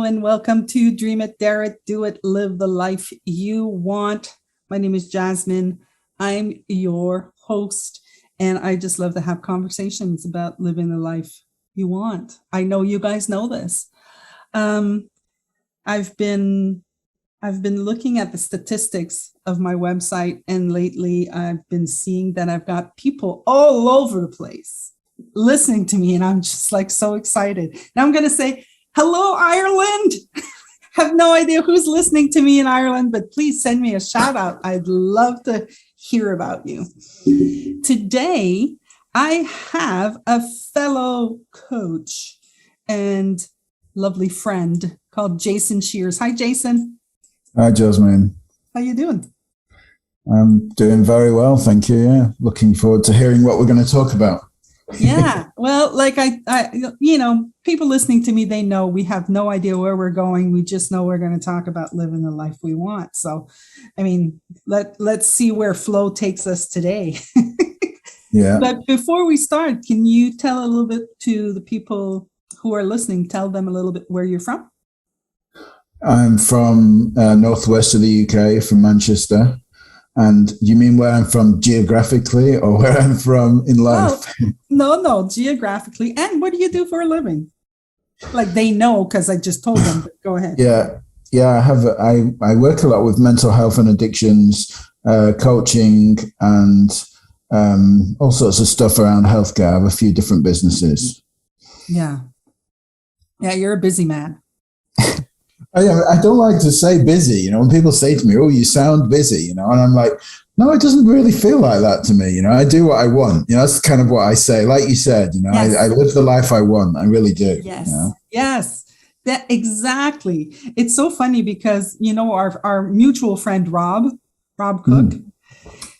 and welcome to Dream It, Dare It, Do It, Live the Life You Want. My name is Jasmine. I'm your host, and I just love to have conversations about living the life you want. I know you guys know this. I've been looking at the statistics of my website, and lately I've been seeing that I've got people all over the place listening to me, and I'm just like so excited. Now I'm going to say, hello, Ireland. Have no idea who's listening to me in Ireland, but please send me a shout out. I'd love to hear about you. Today, I have a fellow coach and lovely friend called Jason Shiers. Hi, Jason. Hi, Jasmine. How you doing? I'm doing very well, thank you. Yeah, looking forward to hearing what we're going to talk about. Yeah, well, like I, people listening to me, they know we have no idea where we're going. We just know we're going to talk about living the life we want. So, I mean, let's see where flow takes us today. Yeah. But before we start, can you tell a little bit to the people who are listening, tell them a little bit where you're from? I'm from northwest of the UK, from Manchester. And you mean where I'm from geographically or where I'm from in life? No, geographically. And what do you do for a living? Like they know because I just told them, but go ahead. Yeah. I work a lot with mental health and addictions, coaching, and all sorts of stuff around healthcare. I have a few different businesses. Yeah, you're a busy man. I don't like to say busy, when people say to me, oh, you sound busy, and I'm like, no, it doesn't really feel like that to me. I do what I want. That's kind of what I say. Like you said, yes. I live the life I want. I really do. Yes. Yes, that exactly. It's so funny because, our mutual friend, Rob Cook.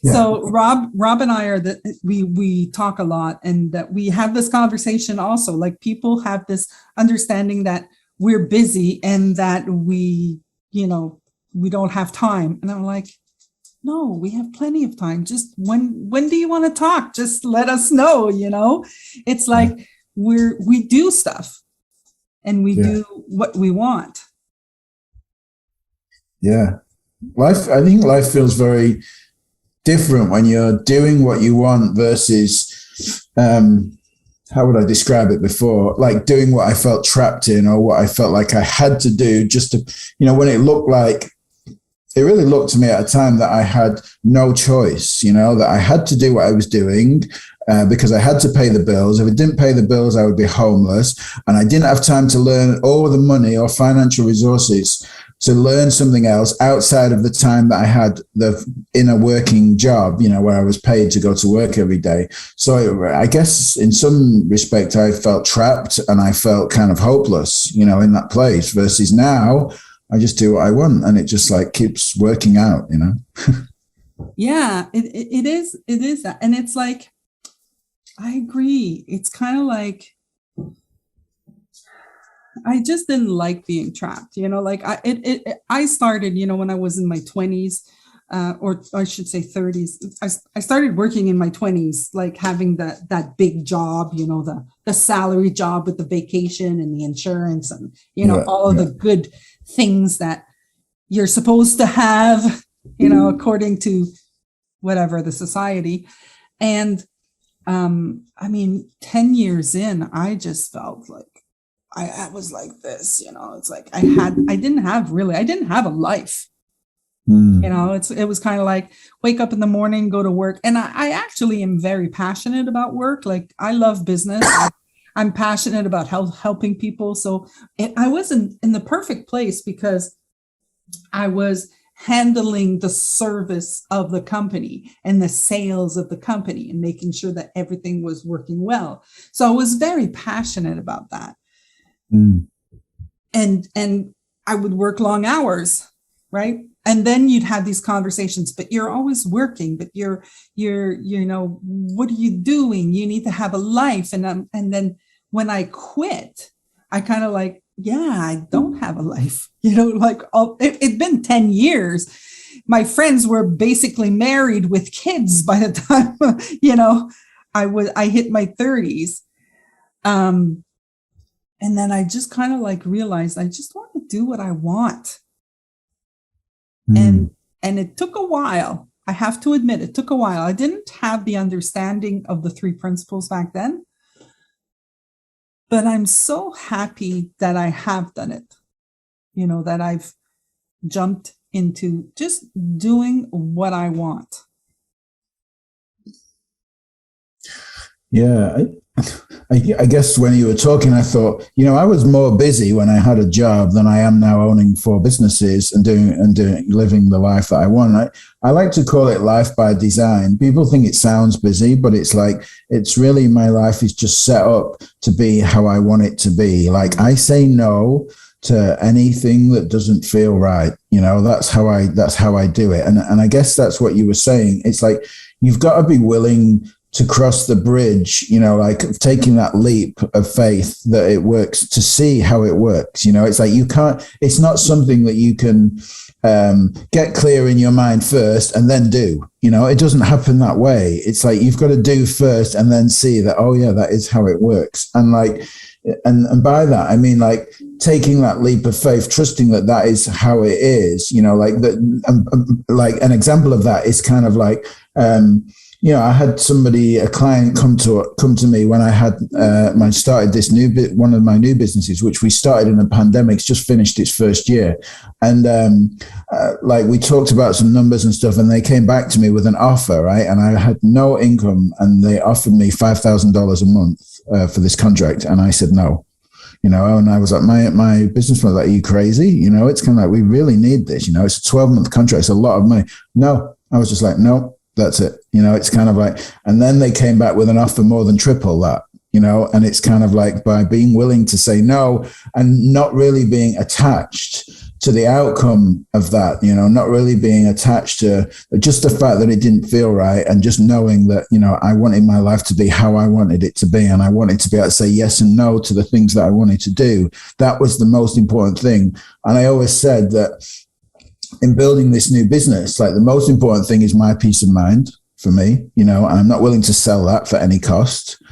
Yeah. So Rob and I are we talk a lot, and that we have this conversation also. Like people have this understanding that we're busy and that we don't have time. And I'm like, no, we have plenty of time. Just when do you want to talk? Just let us know, It's like we do stuff and we do what we want. Yeah. I think life feels very different when you're doing what you want versus, how would I describe it before? Like doing what I felt trapped in or what I felt like I had to do just to, when it really looked to me at a time that I had no choice, that I had to do what I was doing because I had to pay the bills. If I didn't pay the bills, I would be homeless. And I didn't have time to learn all the money or financial resources to learn something else outside of the time that I had in a working job, where I was paid to go to work every day. So I guess in some respect, I felt trapped and I felt kind of hopeless, in that place versus now I just do what I want and it just like keeps working out, Yeah, it is that. And it's like, I agree. It's kind of like, I just didn't like being trapped, I started, when I was in my 20s, or I should say 30s. I started working in my 20s, like having that big job, the salary job with the vacation and the insurance and, all of the good things that you're supposed to have, according to whatever the society. And, 10 years in, I just felt like, I was like this, it's like I didn't have a life. It was kind of like wake up in the morning, go to work. And I actually am very passionate about work. Like I love business. I'm passionate about helping people. So I wasn't in the perfect place because I was handling the service of the company and the sales of the company and making sure that everything was working well. So I was very passionate about that. And I would work long hours, right? And then you'd have these conversations, but you're always working, but you're what are you doing? You need to have a life. And then when I quit, I kind of like, I don't have a life, it's been 10 years. My friends were basically married with kids by the time, I hit my 30s. And then I just kind of like realized I just wanted to do what I want. Mm. And it took a while. I have to admit, it took a while. I didn't have the understanding of the three principles back then, but I'm so happy that I have done it. That I've jumped into just doing what I want. Yeah, I guess when you were talking, I thought, I was more busy when I had a job than I am now owning 4 businesses and living the life that I want. I like to call it life by design. People think it sounds busy, but it's like, it's really, my life is just set up to be how I want it to be. Like, I say no to anything that doesn't feel right. That's how I do it. And I guess that's what you were saying. It's like, you've got to be willing to cross the bridge, like taking that leap of faith that it works, to see how it works. It's like, it's not something that you can get clear in your mind first and then do. It doesn't happen that way. It's like, you've got to do first and then see that, oh yeah, that is how it works. And like, and by that, I mean, like, taking that leap of faith, trusting that that is how it is, like that. Like, an example of that is kind of like, I had a client come to me when I had started this one of my new businesses, which we started in the pandemic. It's just finished its first year. And like, we talked about some numbers and stuff, and they came back to me with an offer, right? And I had no income, and they offered me $5,000 a month for this contract. And I said no. And I was like, my business was like, are you crazy? It's kind of like, we really need this. It's a 12-month contract. It's a lot of money. No, I was just like, no. That's it. It's kind of like, and then they came back with an offer more than triple that, and it's kind of like, by being willing to say no and not really being attached to the outcome of that, not really being attached to just the fact that it didn't feel right, and just knowing that, I wanted my life to be how I wanted it to be. And I wanted to be able to say yes and no to the things that I wanted to do. That was the most important thing. And I always said that, in building this new business, like, the most important thing is my peace of mind for me, and I'm not willing to sell that for any cost,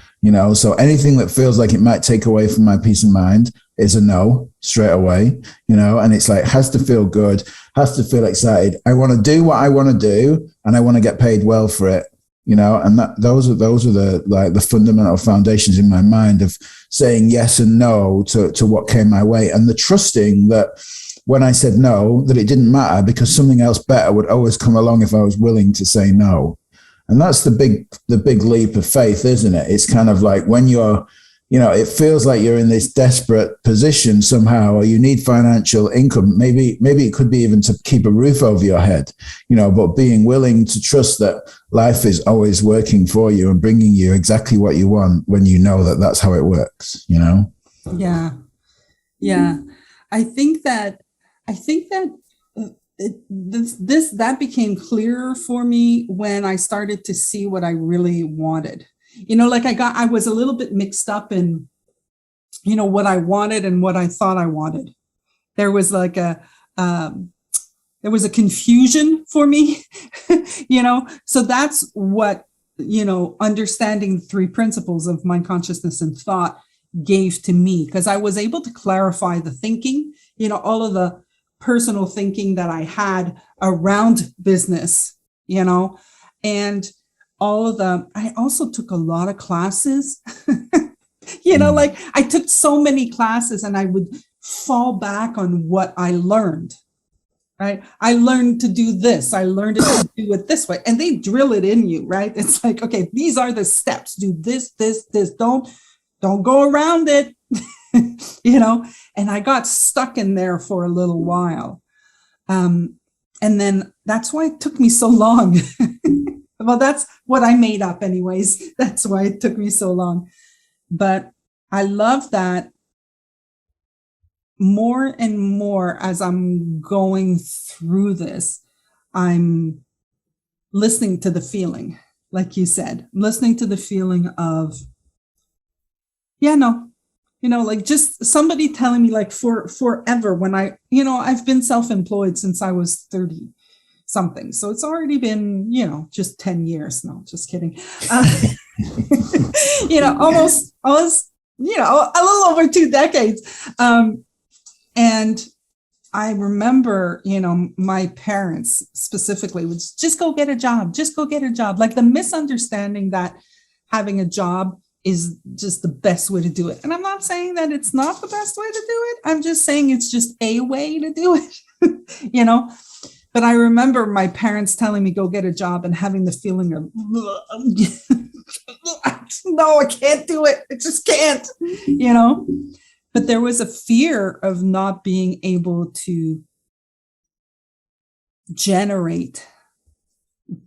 so anything that feels like it might take away from my peace of mind is a no straight away, and it's like, has to feel good, has to feel excited. I want to do what I want to do, and I want to get paid well for it, and those are the fundamental foundations in my mind of saying yes and no to what came my way, and the trusting that when I said no, that it didn't matter, because something else better would always come along if I was willing to say no. And that's the big leap of faith, isn't it? It's kind of like, when you're, it feels like you're in this desperate position somehow, or you need financial income. Maybe it could be even to keep a roof over your head, but being willing to trust that life is always working for you and bringing you exactly what you want, when you know that that's how it works, Yeah. Yeah. I think that that became clearer for me when I started to see what I really wanted. Like, I was a little bit mixed up in, what I wanted and what I thought I wanted. There was like there was a confusion for me, so that's what, understanding the 3 principles of mind, consciousness, and thought gave to me, because I was able to clarify the thinking, all of the personal thinking that I had around business, and all of I also took a lot of classes, like, I took so many classes, and I would fall back on what I learned, right? I learned to do this. I learned to do it this way, and they drill it in you, right? It's like, okay, these are the steps. Do this, this, this. Don't go around it. And I got stuck in there for a little while. And then that's why it took me so long. Well, that's what I made up anyways. That's why it took me so long. But I love that more and more as I'm going through this, I'm listening to the feeling, like you said, listening to the feeling of, yeah, no, like, just somebody telling me, like, forever, when I've been self-employed since I was 30 something. So it's already been, just 10 years. No, just kidding. Almost, a little over 2 decades. And I remember, my parents specifically would just go get a job, just go get a job. Like the misunderstanding that having a job is just the best way to do it. And I'm not saying that it's not the best way to do it. I'm just saying it's just a way to do it, But I remember my parents telling me, go get a job, and having the feeling of, no, I can't do it. I just can't, But there was a fear of not being able to generate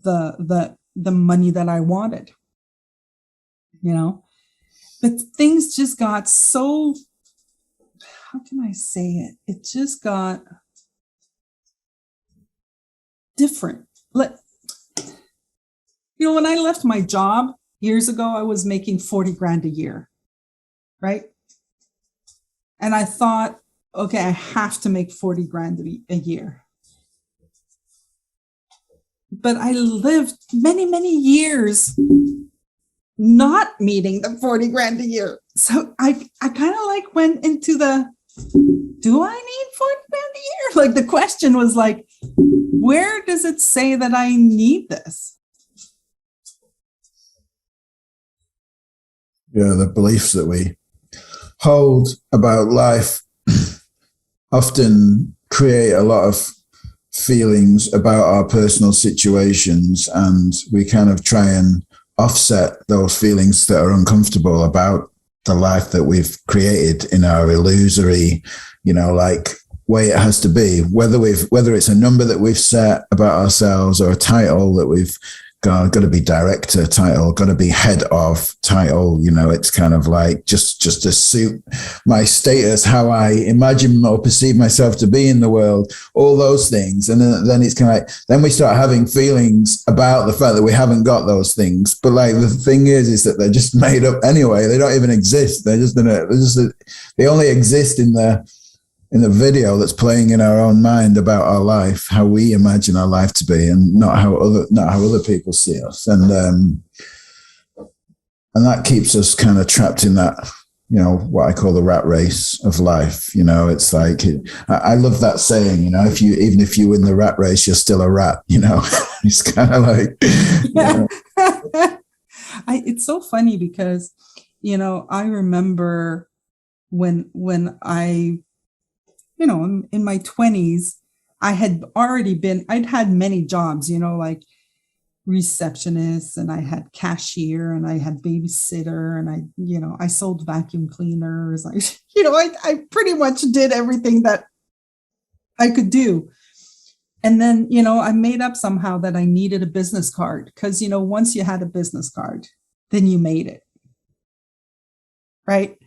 the money that I wanted, But things just got so, how can I say it? It just got different. When I left my job years ago, I was making 40 grand a year, right? And I thought, okay, I have to make 40 grand a year. But I lived many, many years not meeting the 40 grand a year. So I kind of like went into do I need 40 grand a year? Like the question was like, where does it say that I need this? Yeah, the beliefs that we hold about life often create a lot of feelings about our personal situations, and we kind of try and offset those feelings that are uncomfortable about the life that we've created in our illusory, way it has to be, whether it's a number that we've set about ourselves or a title that we've got to be director title, got to be head of title, it's kind of like just to suit my status, how I imagine or perceive myself to be in the world, all those things. And then it's kind of like, then we start having feelings about the fact that we haven't got those things. But like the thing is that they're just made up anyway. They don't even exist. They only exist in the video that's playing in our own mind about our life, how we imagine our life to be, and not how other people see us. And that keeps us kind of trapped in that, what I call the rat race of life. It's like, I love that saying, even if you win the rat race, you're still a rat, it's kind of like, it's so funny because, I remember when I, in my 20s, I'd had many jobs, like receptionist, and I had cashier, and I had babysitter, and I sold vacuum cleaners. I pretty much did everything that I could do. And then, I made up somehow that I needed a business card because, once you had a business card, then you made it, right?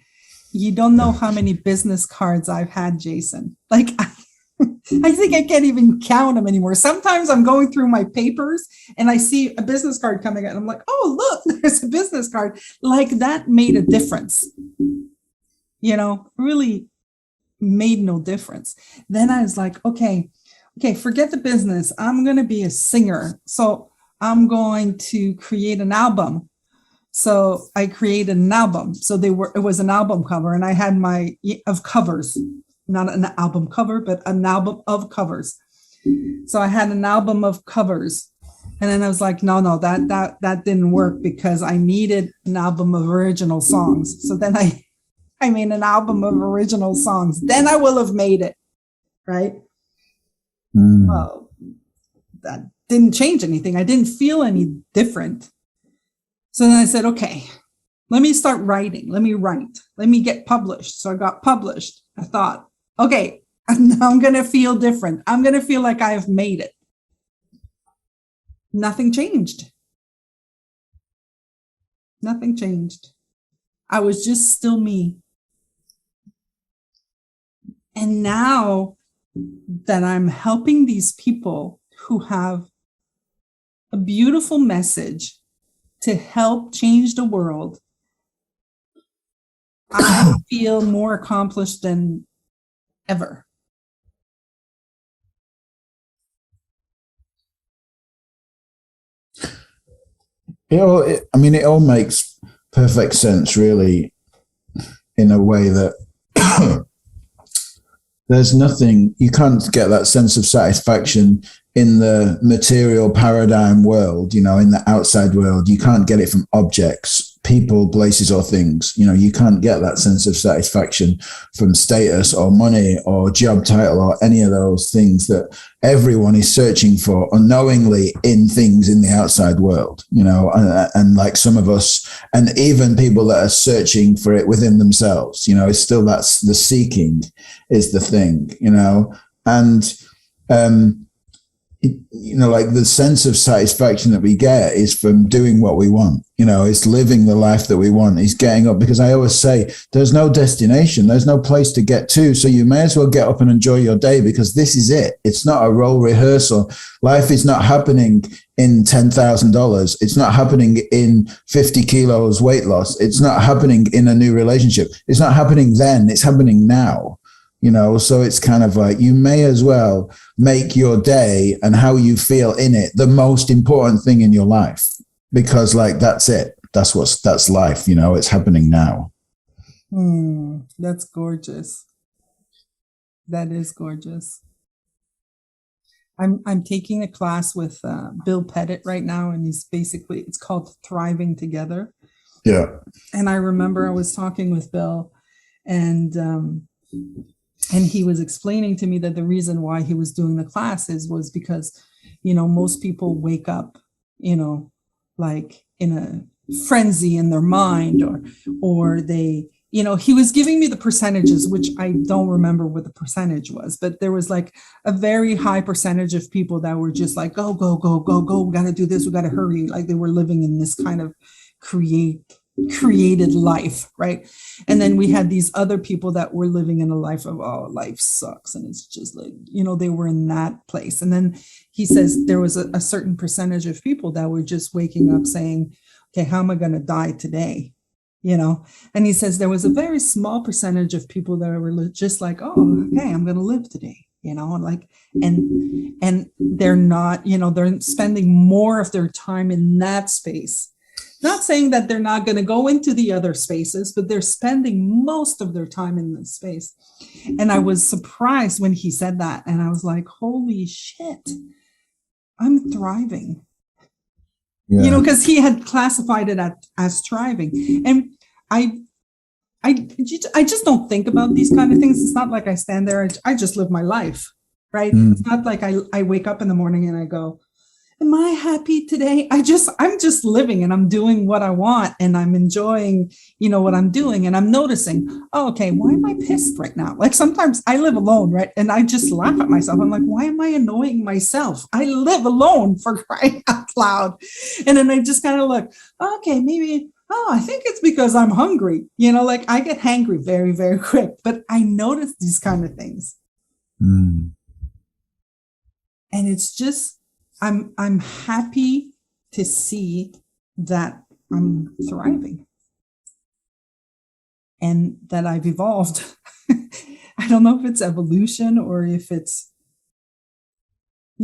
You don't know how many business cards I've had, Jason. Like, I think I can't even count them anymore. Sometimes I'm going through my papers and I see a business card coming out and I'm like, oh, look, there's a business card. Like that made a difference, really made no difference. Then I was like, okay, forget the business. I'm going to be a singer. So I'm going to create an album. So I created an album. So it was an album cover, and I had of covers, not an album cover, but an album of covers. So I had an album of covers, and then I was like, no, that didn't work because I needed an album of original songs. So then I made an album of original songs. Then I will have made it, right? Well, that didn't change anything. I didn't feel any different. So then I said, okay, let me start writing. Let me write. Let me get published. So I got published. I thought, okay, now I'm going to feel different. I'm going to feel like I have made it. Nothing changed. Nothing changed. I was just still me. And now that I'm helping these people who have a beautiful message to help change the world, I feel more accomplished than ever. It all makes perfect sense, really, in a way that there's nothing, you can't get that sense of satisfaction in the material paradigm world, in the outside world. You can't get it from objects, people, places, or things. You can't get that sense of satisfaction from status or money or job title or any of those things that everyone is searching for unknowingly in things in the outside world, and like some of us, and even people that are searching for it within themselves, it's still, that's the seeking is the thing, and, like the sense of satisfaction that we get is from doing what we want. It's living the life that we want. It's getting up, because I always say there's no destination. There's no place to get to. So you may as well get up and enjoy your day, because this is it. It's not a role rehearsal. Life is not happening in $10,000. It's not happening in 50 kilos weight loss. It's not happening in a new relationship. It's not happening then. It's happening now. So it's kind of like, you may as well make your day and how you feel in it the most important thing in your life, because like, that's it. That's life, it's happening now. That's gorgeous. That is gorgeous. I'm taking a class with Bill Pettit right now, and it's called Thriving Together. Yeah. And I remember I was talking with Bill, and he was explaining to me that the reason why he was doing the classes was because, most people wake up, like in a frenzy in their mind, or they, he was giving me the percentages, which I don't remember what the percentage was, but there was like a very high percentage of people that were just like, go, go, go, go, go. We got to do this. We got to hurry. Like they were living in this kind of created life, right? And then we had these other people that were living in a life of, oh, life sucks, and it's just like, they were in that place. And then he says there was a certain percentage of people that were just waking up saying, okay, how am I going to die today? And he says there was a very small percentage of people that were just like, oh, okay, I'm going to live today, and they're not, they're spending more of their time in that space. Not saying that they're not going to go into the other spaces, but they're spending most of their time in this space. And I was surprised when he said that. And I was like, holy shit, I'm thriving. Yeah. Because he had classified it as thriving. And I just don't think about these kind of things. It's not like I stand there, I just live my life, right? It's not like I wake up in the morning and I go, am I happy today? I'm just living, and I'm doing what I want, and I'm enjoying, what I'm doing. And I'm noticing, oh, okay, why am I pissed right now? Like sometimes I live alone, right? And I just laugh at myself. I'm like, why am I annoying myself? I live alone, for crying out loud. And then I just kind of look, okay, maybe, I think it's because I'm hungry. Like I get hangry very, very quick, but I notice these kind of things. And it's just, I'm happy to see that I'm thriving and that I've evolved. I don't know if it's evolution or if it's,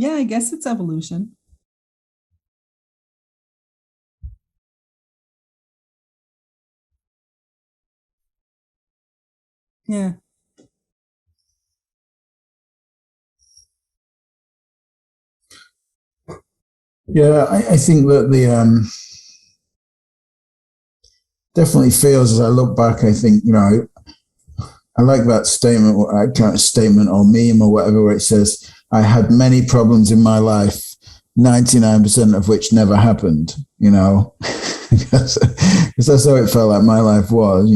I guess it's evolution. Yeah. Yeah, I think that the definitely feels, as I look back, I think, I like that statement, statement or meme or whatever, where it says, I had many problems in my life, 99% of which never happened, because that's how it felt like my life was,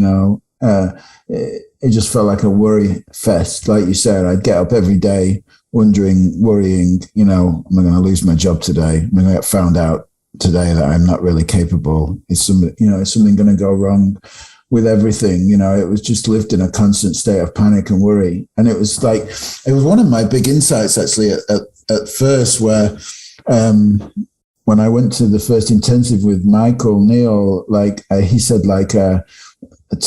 it just felt like a worry fest. Like you said, I'd get up every day wondering, worrying, am I going to lose my job today? Am I going to get found out today that I'm not really capable? Is something going to go wrong with everything? It was just lived in a constant state of panic and worry. And it was one of my big insights actually at first, where when I went to the first intensive with Michael Neal, he said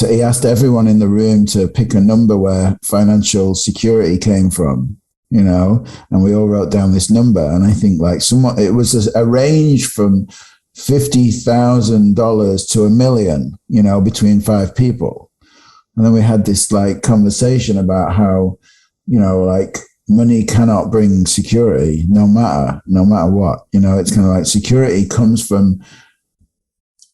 he asked everyone in the room to pick a number where financial security came from, and we all wrote down this number. And I think it was a range from $50,000 to $1 million, between 5 people. And then we had this conversation about how, like money cannot bring security no matter what. It's kind of like security comes from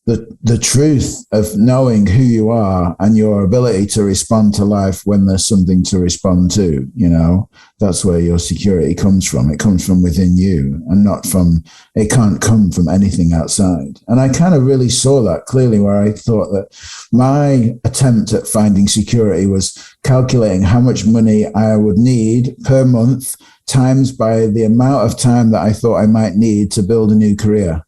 the truth of knowing who you are and your ability to respond to life when there's something to respond to. That's where your security comes from. It comes from within you, and it can't come from anything outside. And I kind of really saw that clearly, where I thought that my attempt at finding security was calculating how much money I would need per month times by the amount of time that I thought I might need to build a new career.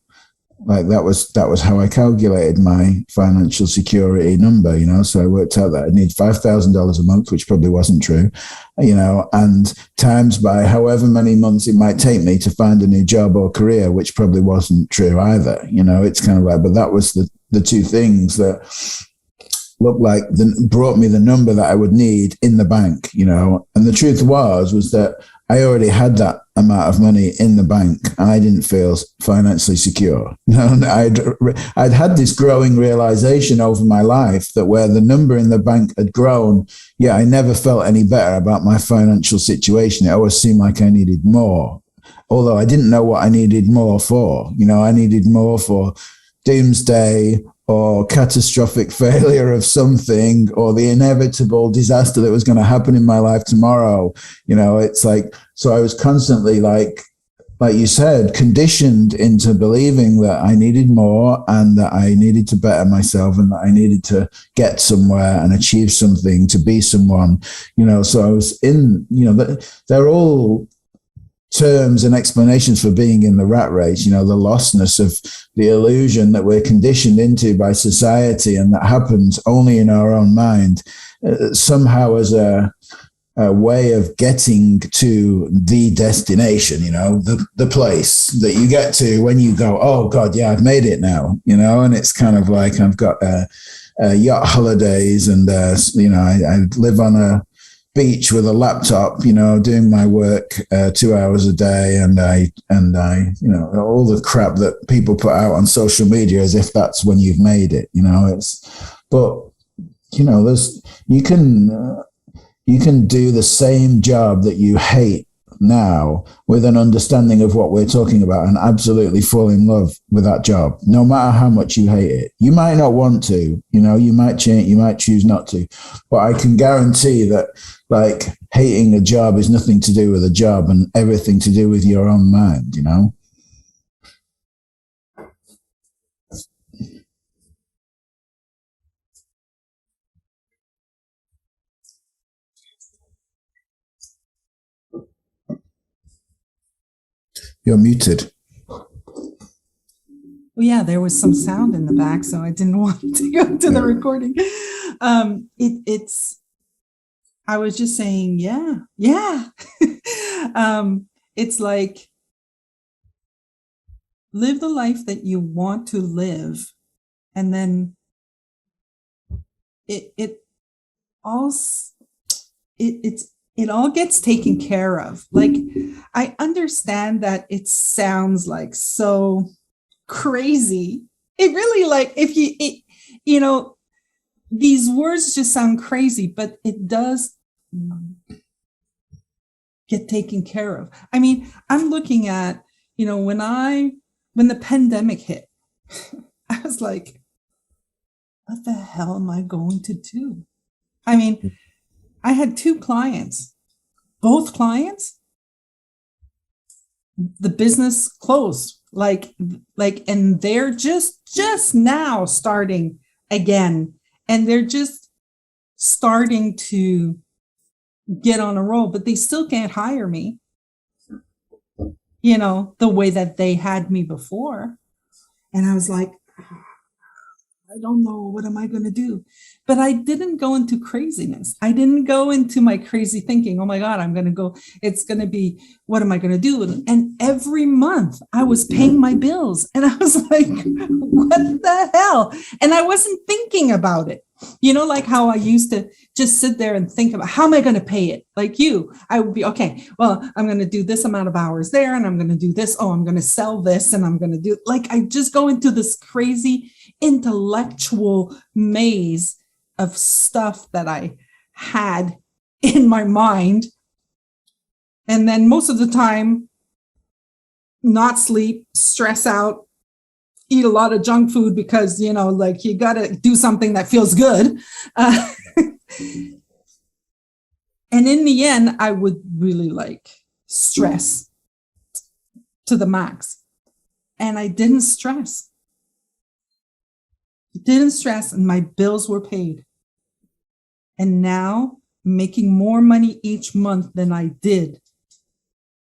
Like that was how I calculated my financial security number, So I worked out that I need $5,000 a month, which probably wasn't true, and times by however many months it might take me to find a new job or career, which probably wasn't true either. It's kind of like, but that was the two things that looked like brought me the number that I would need in the bank, And the truth was that I already had that amount of money in the bank, and I didn't feel financially secure. I'd had this growing realization over my life that where the number in the bank had grown, I never felt any better about my financial situation. It always seemed like I needed more, although I didn't know what I needed more for. I needed more for doomsday or catastrophic failure of something, or the inevitable disaster that was going to happen in my life tomorrow. It's like, so I was constantly like you said, conditioned into believing that I needed more, and that I needed to better myself, and that I needed to get somewhere and achieve something, to be someone, so I was in, they're all terms and explanations for being in the rat race, the lostness of the illusion that we're conditioned into by society, and that happens only in our own mind, somehow as a way of getting to the destination, the place that you get to when you go, oh God, yeah, I've made it now, and it's kind of like I've got yacht holidays, and I live on a beach with a laptop, doing my work 2 hours a day, and I all the crap that people put out on social media as if that's when you've made it, there's you can do the same job that you hate now with an understanding of what we're talking about, and absolutely fall in love with that job, no matter how much you hate it. You might not want to, you might change, you might choose not to, but I can guarantee that like hating a job is nothing to do with a job, and everything to do with your own mind, You're muted. Well, yeah, there was some sound in the back, so I didn't want to go to the recording. I was just saying, yeah. It's like, live the life that you want to live, and then it all gets taken care of. Like, I understand that it sounds like so crazy. It really, like, if these words just sound crazy, but it does get taken care of. I mean, I'm looking at, when the pandemic hit, I was like, what the hell am I going to do? I mean, I had 2 clients, both clients, the business closed, like, and they're just now starting again, and they're just starting to get on a roll, but they still can't hire me, the way that they had me before. And I was like, I don't know, what am I going to do? But I didn't go into craziness. I didn't go into my crazy thinking, oh my God, it's going to be, what am I going to do? And every month I was paying my bills, and I was like, what the hell? And I wasn't thinking about it. Like how I used to just sit there and think about, how am I going to pay it? Like I would be, okay, well, I'm going to do this amount of hours there, and I'm going to do this. Oh, I'm going to sell this, and I'm going to do, like, I just go into this crazy intellectual maze of stuff that I had in my mind And then most of the time, not sleep, stress out, eat a lot of junk food because, you know, like you got to do something that feels good. And in the end, I would really like stress to the max. And I didn't stress. And my bills were paid. And now making more money each month than I did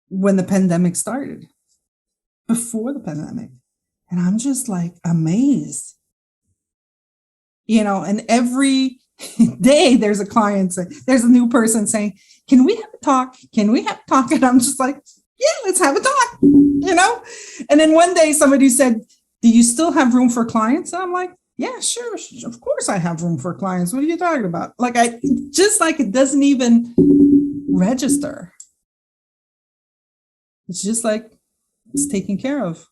when the pandemic started, before the pandemic. And I'm just like amazed. You know, and every day there's a client saying, there's a new person saying, can we have a talk? Can we have a talk? And I'm just like, yeah, let's have a talk, you know? And then one day somebody said, do you still have room for clients? And I'm like, yeah, sure. Of course I have room for clients. What are you talking about? Like, it doesn't even register. It's just like, it's taken care of.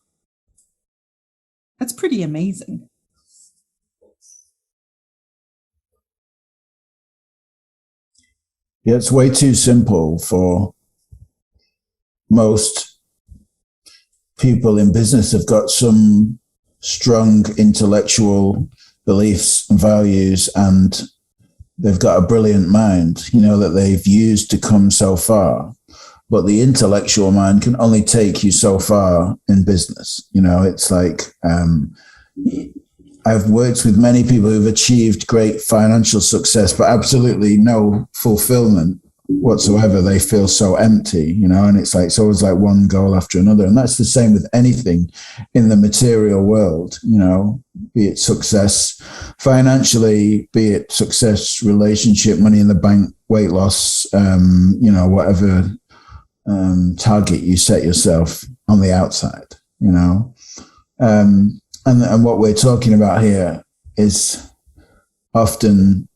That's pretty amazing. Yeah, it's way too simple for most people in business. Have got some strong intellectual beliefs and values, and they've got a brilliant mind, you know, that they've used to come so far. But the intellectual mind can only take you so far in business. You know, it's like, I've worked with many people who've achieved great financial success, but absolutely no fulfillment whatsoever. They feel so empty, you know, and it's always like one goal after another. And that's the same with anything in the material world, you know, be it success financially, be it success, relationship, money in the bank, weight loss, you know, whatever target you set yourself on the outside, you know. And what we're talking about here is often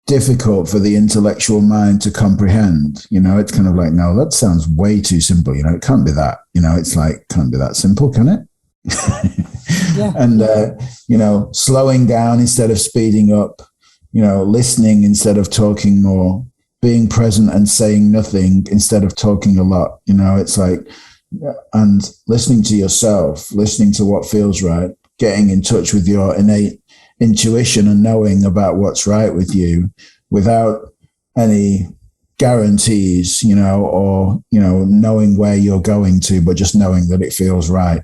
difficult for the intellectual mind to comprehend. You know, it's kind of like, no, that sounds way too simple. You know, it can't be that. You know, it's like, can't be that simple, can it? Yeah. And, you know, slowing down instead of speeding up, you know, listening instead of talking more, being present and saying nothing instead of talking a lot. You know, it's like, and listening to yourself, listening to what feels right, getting in touch with your innate intuition and knowing about what's right with you without any guarantees, you know, or, you know, knowing where you're going to, but just knowing that it feels right.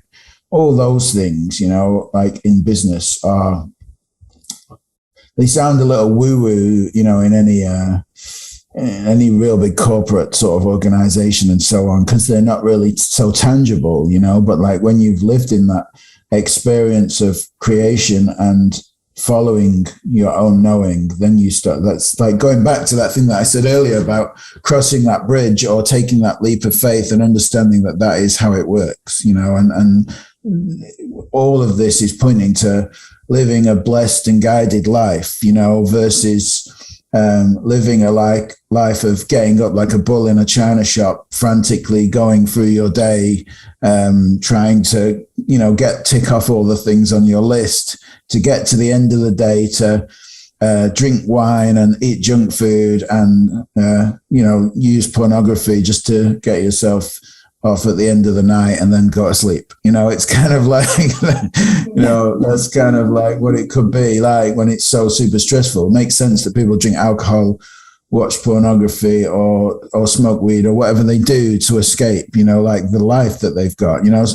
All those things, you know, like in business they sound a little woo-woo, you know, in any real big corporate sort of organization and so on, because they're not really so tangible, you know. But like when you've lived in that experience of creation and following your own knowing, then you start, that's like going back to that thing that I said earlier about crossing that bridge or taking that leap of faith and understanding that that is how it works, you know. And all of this is pointing to living a blessed and guided life, you know, versus living a life of getting up like a bull in a china shop, frantically going through your day, trying to, you know, tick off all the things on your list to get to the end of the day to drink wine and eat junk food and, you know, use pornography just to get yourself off at the end of the night and then go to sleep. You know, it's kind of like, you know, that's kind of like what it could be like when it's so super stressful. It makes sense that people drink alcohol, watch pornography or smoke weed or whatever they do to escape, you know, like the life that they've got. You know,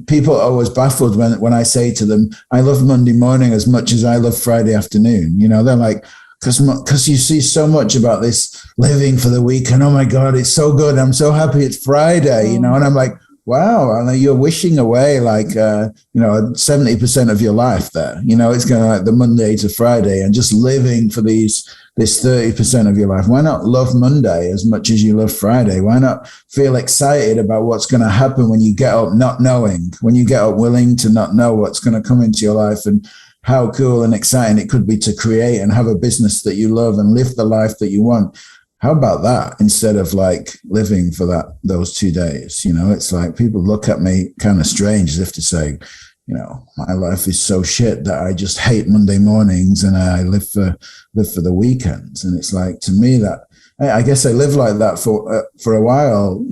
people are always baffled when I say to them, I love Monday morning as much as I love Friday afternoon. You know, they're like, because you see so much about this living for the weekend. Oh my God, it's so good. I'm so happy it's Friday, you know, and I'm like, wow, I know you're wishing away like, you know, 70% of your life there. You know, it's going to like the Monday to Friday and just living for this 30% of your life. Why not love Monday as much as you love Friday? Why not feel excited about what's going to happen when you get up not knowing, when you get up willing to not know what's going to come into your life, and how cool and exciting it could be to create and have a business that you love and live the life that you want. How about that instead of like living for those 2 days? You know, it's like people look at me kind of strange as if to say, you know, my life is so shit that I just hate Monday mornings and I live for the weekends. And it's like, to me, that I guess I lived like that for a while,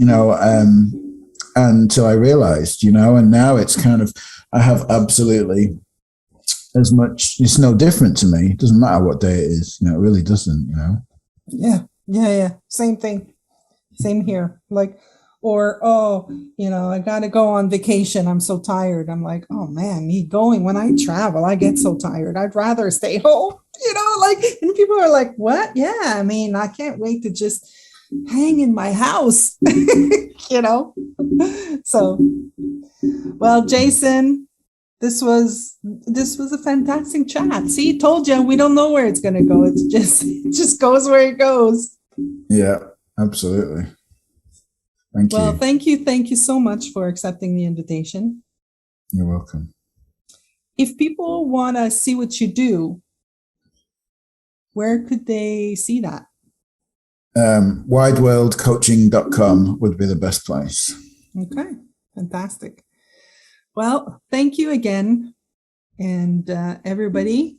until I realized, and now it's kind of, I have absolutely as much, it's no different to me. It doesn't matter what day it is, it really doesn't, Yeah. Same thing. Same here. Like, or, oh, I got to go on vacation. I'm so tired. I'm like, oh man, me going when I travel, I get so tired. I'd rather stay home, and people are like, what? Yeah. I mean, I can't wait to just hang in my house, So, well, Jason, this was a fantastic chat. See, told you, we don't know where it's going to go. It just goes where it goes. Yeah, absolutely. Thank you. Well, thank you so much for accepting the invitation. You're welcome. If people want to see what you do, where could they see that? wideworldcoaching.com would be the best place. Okay, fantastic. Well, thank you again. And everybody,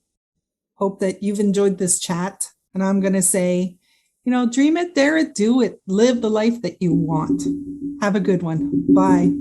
hope that you've enjoyed this chat. And I'm going to say, dream it, dare it, do it. Live the life that you want. Have a good one. Bye.